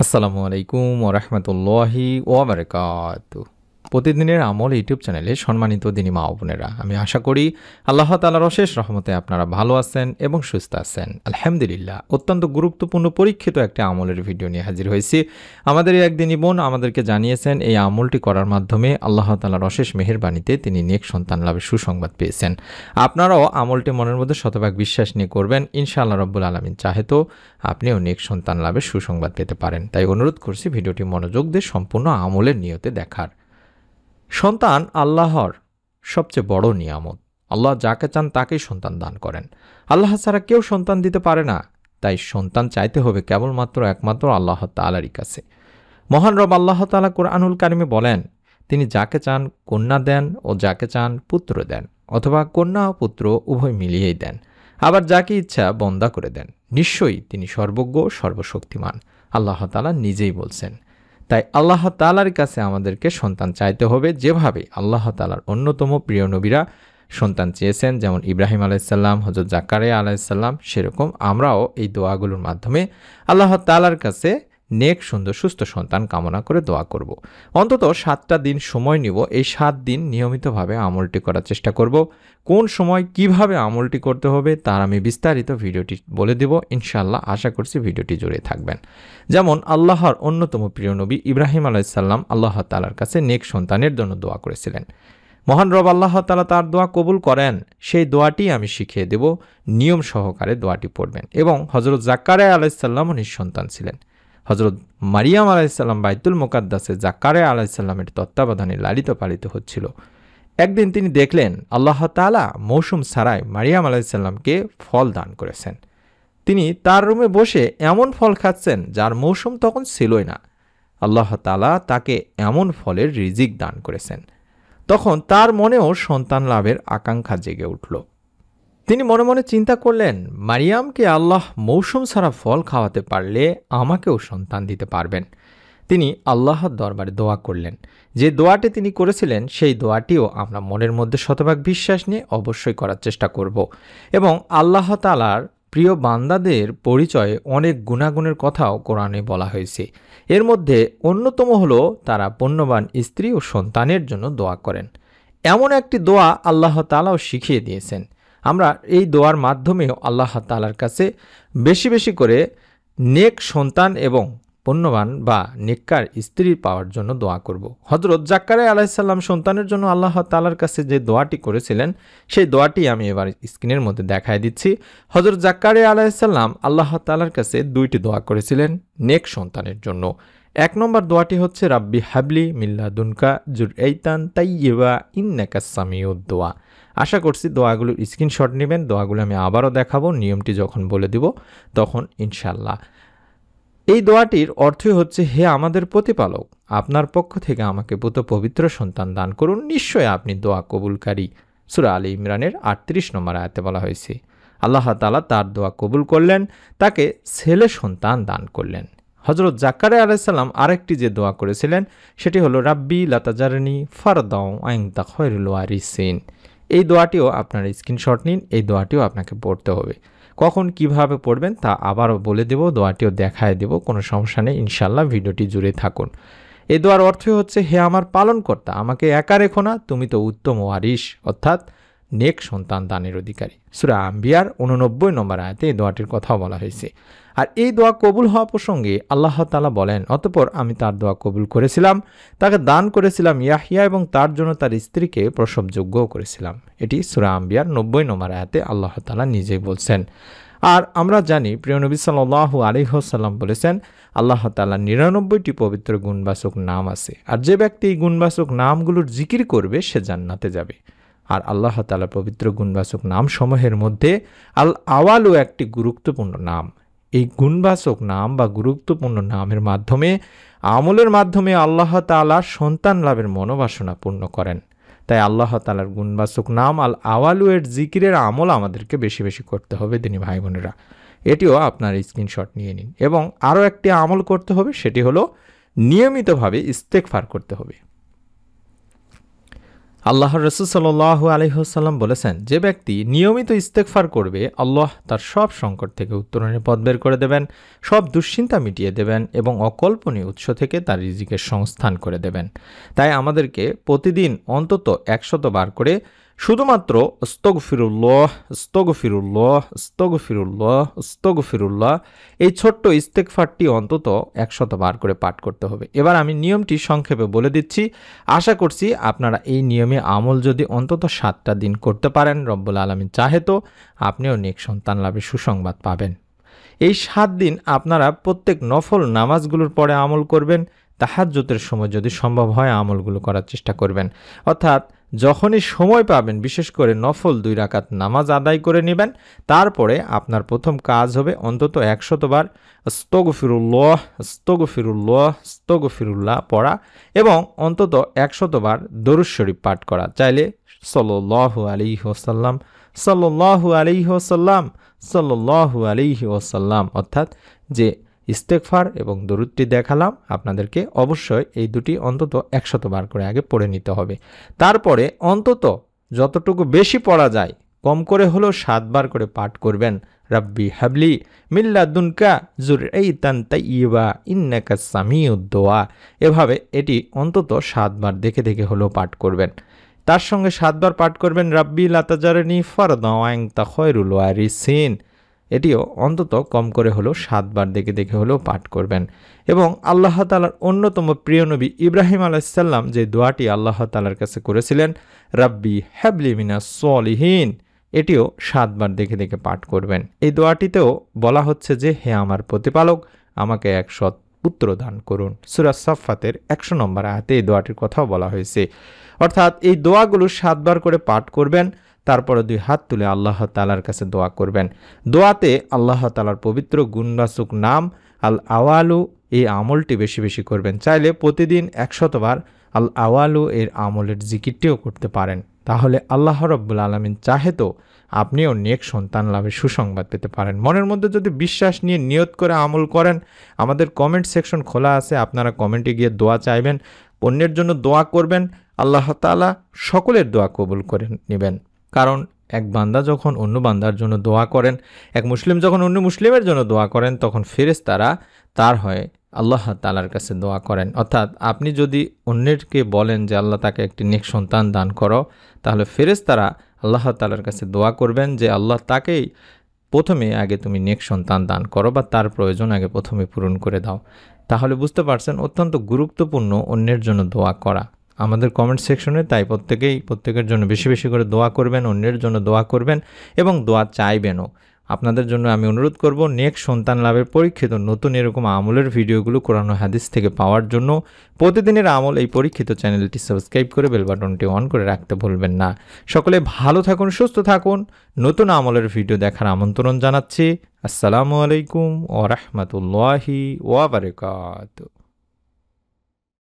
আসসালামু আলাইকুম ওরহমতুল্লাহি ওবরাকাতু। প্রতিদিনের আমল ইউটিউব চ্যানেলে সম্মানিত দিনী মা ও বোনেরা, আমি আশা করি আল্লাহ তাআলার অশেষ রহমতে আপনারা ভালো আছেন এবং সুস্থ আছেন। আলহামদুলিল্লাহ, অত্যন্ত গুরুত্বপূর্ণ পরীক্ষিত একটি আমলের ভিডিও নিয়ে হাজির হয়েছি। আমাদের একদিনই বোন আমাদেরকে জানিয়েছেন এই আমলটি করার মাধ্যমে আল্লাহ তাআলার অশেষ মেহেরবানিতে তিনি নেক সন্তান লাভের সুসংবাদ পেয়েছেন। আপনারাও আমলটি মনের মধ্যে শতভাগ বিশ্বাস নিয়ে করবেন। ইনশাআল্লাহ রব্বুল আলামিন চাহে তো আপনিও নেক সন্তান লাভের সুসংবাদ পেতে পারেন। তাই অনুরোধ করছি ভিডিওটি মনোযোগ দিয়ে সম্পূর্ণ আমলের নিয়তে দেখার। সন্তান আল্লাহর সবচেয়ে বড় নিয়ামত। আল্লাহ যাকে চান তাকেই সন্তান দান করেন। আল্লাহ ছাড়া কেউ সন্তান দিতে পারে না। তাই সন্তান চাইতে হবে কেবলমাত্র একমাত্র আল্লাহ তাআলারই কাছে। মহান রব আল্লাহ তাআলা কুরআনুল কারিমে বলেন, তিনি যাকে চান কন্যা দেন ও যাকে চান পুত্র দেন, অথবা কন্যা ও পুত্র উভয় মিলিয়েই দেন। আবার যাকে ইচ্ছা বন্দা করে দেন। নিশ্চয়ই তিনি সর্বজ্ঞ সর্বশক্তিমান। আল্লাহ তাআলা নিজেই বলছেন। তাই আল্লাহ তাআলার কাছে আমাদেরকে সন্তান চাইতে হবে, যেভাবে আল্লাহ তাআলার অন্যতম প্রিয় নবীরা সন্তান চেয়েছেন, যেমন ইব্রাহিম আলাইসাল্লাম, হযরত জাকারিয়া আলাইসাল্লাম। সেরকম আমরাও এই দোয়াগুলোর মাধ্যমে আল্লাহ তাআলার কাছে নেক সুন্দর সুস্থ সন্তান কামনা করে দোয়া করব। অন্তত 7টা দিন সময় নিব। এই 7 দিন নিয়মিতভাবে আমলটি করার চেষ্টা করব। কোন সময় কিভাবে আমলটি করতে হবে তার আমি বিস্তারিত ভিডিওটি বলে দেব ইনশাআল্লাহ। আশা করছি ভিডিওটি জুড়ে থাকবেন। যেমন আল্লাহর অন্যতম প্রিয় নবী ইব্রাহিম আলাইসাল্লাম আল্লাহ তাআলার কাছে নেক সন্তানের জন্য দোয়া করেছিলেন। মহান রব আল্লাহ তাআলা তার দোয়া কবুল করেন। সেই দোয়াটি আমি শিখিয়ে দেব। নিয়ম সহকারে দোয়াটি পড়বেন। এবং হযরত জাকারিয়া আলাইসাল্লামও নিঃসন্তান ছিলেন। হযরত মারিয়াম আলাইসাল্লাম বাইতুল মুকাদ্দাসে জাকারিয়া আলাইসাল্লামের তত্ত্বাবধানে লালিত পালিত হচ্ছিল। একদিন তিনি দেখলেন আল্লাহ তাআলা মৌসুম ছাড়াই মারিয়াম আলাইসাল্লামকে ফল দান করেছেন। তিনি তার রুমে বসে এমন ফল খাচ্ছেন যার মৌসুম তখন ছিলই না। আল্লাহ তাআলা তাকে এমন ফলের রিজিক দান করেছেন। তখন তার মনেও সন্তান লাভের আকাঙ্ক্ষা জেগে উঠল। তিনি মনে মনে চিন্তা করলেন, মারিয়ামকে আল্লাহ মৌসুম ছাড়া ফল খাওয়াতে পারলে আমাকেও সন্তান দিতে পারবেন। তিনি আল্লাহর দরবারে দোয়া করলেন। যে দোয়াটি তিনি করেছিলেন সেই দোয়াটিও আমরা মনের মধ্যে শতভাগ বিশ্বাস নিয়ে অবশ্যই করার চেষ্টা করব। এবং আল্লাহ তাআলার প্রিয় বান্দাদের পরিচয়ে অনেক গুণাগুণের কথাও কোরআনে বলা হয়েছে। এর মধ্যে অন্যতম হলো তারা পুণ্যবান স্ত্রী ও সন্তানের জন্য দোয়া করেন। এমন একটি দোয়া আল্লাহ তাআলাও শিখিয়ে দিয়েছেন। আমরা এই দোয়ার মাধ্যমেও আল্লাহ তাআলার কাছে বেশি বেশি করে নেক সন্তান এবং পুণ্যবান বা নেককার স্ত্রী পাওয়ার জন্য দোয়া করব। হযরত জাকারিয়া আলাইসাল্লাম সন্তানের জন্য আল্লাহ তাআলার কাছে যে দোয়াটি করেছিলেন সেই দোয়াটি আমি এবার স্ক্রিনের মধ্যে দেখায় দিচ্ছি। হযরত জাকারিয়া আলাইসাল্লাম আল্লাহ তাআলার কাছে 2টি দোয়া করেছিলেন নেক সন্তানের জন্য। 1 নম্বর দোয়াটি হচ্ছে রাব্বি হাবলি মিল্লাদুনকা যুররিয়াতান তাইয়্যিবা ইন্নাকাস সামিউদ দোয়া। আশা করছি দোয়াগুলোর স্ক্রিনশট নেবেন। দোয়াগুলো আমি আবারও দেখাবো। নিয়মটি যখন বলে দিব তখন ইনশাআল্লাহ। এই দোয়াটির অর্থই হচ্ছে, হে আমাদের প্রতিপালক, আপনার পক্ষ থেকে আমাকে পুত্র পবিত্র সন্তান দান করুন। নিশ্চয়ই আপনি দোয়া কবুলকারী। সূরা আলী ইমরানের 38 নম্বর আয়াতে বলা হয়েছে। আল্লাহ তাআলা তার দোয়া কবুল করলেন, তাকে ছেলে সন্তান দান করলেন। হযরত জাকারিয়া আলাইহিসসালাম আরেকটি যে দোয়া করেছিলেন সেটি হলো রাব্বি লা তাজারনি ফারদাও আনতা খায়রুল ওয়ারিসিন। এই দোয়াটিও আপনার স্ক্রিনশট নিন। এই দোয়াটিও আপনাকে পড়তে হবে। কখন কিভাবে পড়বেন তা আবারও বলে দেব, দোয়াটিও দেখায় দেব, কোনো সমস্যা নেই। ইনশাআল্লাহ ভিডিওটি জুড়ে থাকুন। এই দোয়ার অর্থই হচ্ছে, হে আমার পালনকর্তা, আমাকে একা রেখো না, তুমি তো উত্তম ওয়ারিস অর্থাৎ নেক সন্তান দানের অধিকারী। সূরা আম্বিয়ার 89 নম্বর আয়াতে এই দোয়াটির কথাও বলা হয়েছে। আর এই দোয়া কবুল হওয়া প্রসঙ্গে আল্লাহ তাআলা বলেন, অতঃপর আমি তার দোয়া কবুল করেছিলাম, তাকে দান করেছিলাম ইয়াহইয়া এবং তার জন্য তার স্ত্রীকে প্রসবযোগ্যও করেছিলাম। এটি সূরা আম্বিয়ার 90 নম্বর আয়াতে আল্লাহ তাআলা নিজেই বলছেন। আর আমরা জানি প্রিয় নবী সাল্লাল্লাহু আলাইহি ওয়াসাল্লাম বলেছেন, আল্লাহ তাআলার 99টি পবিত্র গুণবাচক নাম আছে। আর যে ব্যক্তি এই গুণবাচক নামগুলোর জিকির করবে সে জান্নাতে যাবে। আর আল্লাহ তাআলার পবিত্র গুণবাচক নাম সমূহের মধ্যে আল আওয়ালও একটি গুরুত্বপূর্ণ নাম। এই গুণবাচক নাম বা গুরুত্বপূর্ণ নামের মাধ্যমে আমলের মাধ্যমে আল্লাহ তাআলা সন্তান লাভের মনোবাসনা পূর্ণ করেন। তাই আল্লাহ তাআলার গুণবাচক নাম আল আওয়ালু এর জিকিরের আমল আমাদেরকে বেশি বেশি করতে হবে দিনী ভাই বোনেরা। এটিও আপনার স্ক্রিনশট নিয়ে নিন। এবং আরও একটি আমল করতে হবে, সেটি হলো নিয়মিতভাবে ইস্তেগফার করতে হবে। আল্লাহর রাসূল সাল্লাল্লাহু আলাইহি ওয়াসাল্লাম বলেছেন, যে ব্যক্তি নিয়মিত ইস্তেগফার করবে আল্লাহ তার সব সংকট থেকে উত্তরণের পথ বের করে দেবেন, সব দুশ্চিন্তা মিটিয়ে দেবেন এবং অকল্পনীয় উৎস থেকে তার রিজিকের সংস্থান করে দেবেন। তাই আমাদেরকে প্রতিদিন অন্তত 100 বার করে শুধুমাত্র আস্তাগফিরুল্লাহ আস্তাগফিরুল্লাহ আস্তাগফিরুল্লাহ আস্তাগফিরুল্লাহ এই ছোট্ট ইস্তেগফারটি অন্তত 100 বার করে পাঠ করতে হবে। এবার আমি নিয়মটি সংক্ষেপে বলে দিচ্ছি। আশা করছি আপনারা এই নিয়মে আমল যদি অন্তত 7টা দিন করতে পারেন, রব্বুল আলামিন চাহে তো আপনিও নেক সন্তান লাভের সুসংবাদ পাবেন। এই 7 দিন আপনারা প্রত্যেক নফল নামাজগুলোর পরে আমল করবেন। তাহাজ্জুদের সময় যদি সম্ভব হয় আমলগুলো করার চেষ্টা করবেন। অর্থাৎ যখনই সময় পাবেন, বিশেষ করে নফল 2 রাকাত নামাজ আদায় করে নেবেন। তারপরে আপনার প্রথম কাজ হবে অন্তত 100 বার আস্তাগফিরুল্লাহ আস্তাগফিরুল্লাহ আস্তাগফিরুল্লাহ পড়া এবং অন্তত 100 বার দরুদ শরীফ পাঠ করা। চাইলে সাল্লাল্লাহু আলাইহি ওয়াসাল্লাম সাল্লাল্লাহু আলাইহি ওয়াসাল্লাম সাল্লাল্লাহু আলাইহি ওয়াসাল্লাম, অর্থাৎ যে ইস্তেগফার এবং দরুদটি দেখালাম আপনাদেরকে, অবশ্যই এই দুটি অন্তত 100 বার করে আগে পড়ে নিতে হবে। তারপরে অন্তত যতটুকু বেশি পড়া যায় কম করে হলেও 7 বার করে পাঠ করবেন, রাব্বি হাবলি মিল্লাদুনকা যুররিয়াতান তাইয়্যিবা ইন্নাকা সামিউদ দুআ। এভাবে এটি অন্তত 7 বার দেখে দেখে হলেও পাঠ করবেন। তার সঙ্গে 7 বার পাঠ করবেন রাব্বি লা তাজারনি ফারদা ওয়া আনতা খায়রুল ওয়ারিসিন। এটিও অন্তত কম করে হলেও 7 বার দেখে দেখে হলেও পাঠ করবেন। এবং আল্লাহ তাআলার অন্যতম প্রিয় নবী ইব্রাহিম আলাইহিস সালাম যে দোয়াটি আল্লাহ তাআলার কাছে করেছিলেন, রাব্বি হাবলি মিনাস সলিহিন, এটিও 7 বার দেখে দেখে পাঠ করবেন। এই দোয়াটিতেও বলা হচ্ছে যে, হে আমার প্রতিপালক, আমাকে এক সৎ পুত্র দান করুন। সূরা সাফফাতের 100 নম্বর আয়াতে এই দোয়াটির কথাও বলা হয়েছে। অর্থাৎ এই দোয়াগুলো 7 বার করে পাঠ করবেন। তারপরে 2 হাত তুলে আল্লাহ তাআলার কাছে দোয়া করবেন। দোয়াতে আল্লাহ তাআলার পবিত্র গুণবাচক নাম আল আওয়ালু এই আমলটি বেশি বেশি করবেন। চাইলে প্রতিদিন 100 বার আল আওয়ালু এর আমলের জিকিরটিও করতে পারেন। তাহলে আল্লাহ রাব্বুল আলামিন চাহে তো আপনিও নেক সন্তান লাভের সুসংবাদ পেতে পারেন। মনের মধ্যে যদি বিশ্বাস নিয়ে নিয়ত করে আমল করেন, আমাদের কমেন্ট সেকশন খোলা আছে, আপনারা কমেন্টে গিয়ে দোয়া চাইবেন, অন্যের জন্য দোয়া করবেন, আল্লাহ তাআলা সকলের দোয়া কবুল করে নেবেন। কারণ এক বান্দা যখন অন্য বান্দার জন্য দোয়া করেন, এক মুসলিম যখন অন্য মুসলিমের জন্য দোয়া করেন, তখন ফেরেশতারা তার হয়ে আল্লাহ তাআলার কাছে দোয়া করেন। অর্থাৎ আপনি যদি অন্যকে বলেন যে আল্লাহ তাকে একটি নেক সন্তান দান করো, তাহলে ফেরেশতারা আল্লাহ তাআলার কাছে দোয়া করবেন যে আল্লাহ তাকেই প্রথমে আগে তুমি নেক সন্তান দান করো বা তার প্রয়োজন আগে প্রথমে পূরণ করে দাও। তাহলে বুঝতে পারছেন অত্যন্ত গুরুত্বপূর্ণ অন্যের জন্য দোয়া করা। আমাদের কমেন্ট সেকশনে তাই প্রত্যেকের জন্য বেশি বেশি করে দোয়া করবেন, অন্যের জন্য দোয়া করবেন এবং দোয়া চাইবেনও। আপনাদের জন্য আমি অনুরোধ করব, নেক সন্তান লাভের পরীক্ষিত নতুন এরকম আমলের ভিডিওগুলো কোরআন ও হাদিস থেকে পাওয়ার জন্য প্রতিদিনের আমল এই পরীক্ষিত চ্যানেলটি সাবস্ক্রাইব করে বেল বাটনটি অন করে রাখতে ভুলবেন না। সকলে ভালো থাকুন, সুস্থ থাকুন। নতুন আমলের ভিডিও দেখার আমন্ত্রণ জানাচ্ছি। আসসালামু আলাইকুম ওয়া রাহমাতুল্লাহি ওয়া বারাকাতুহু।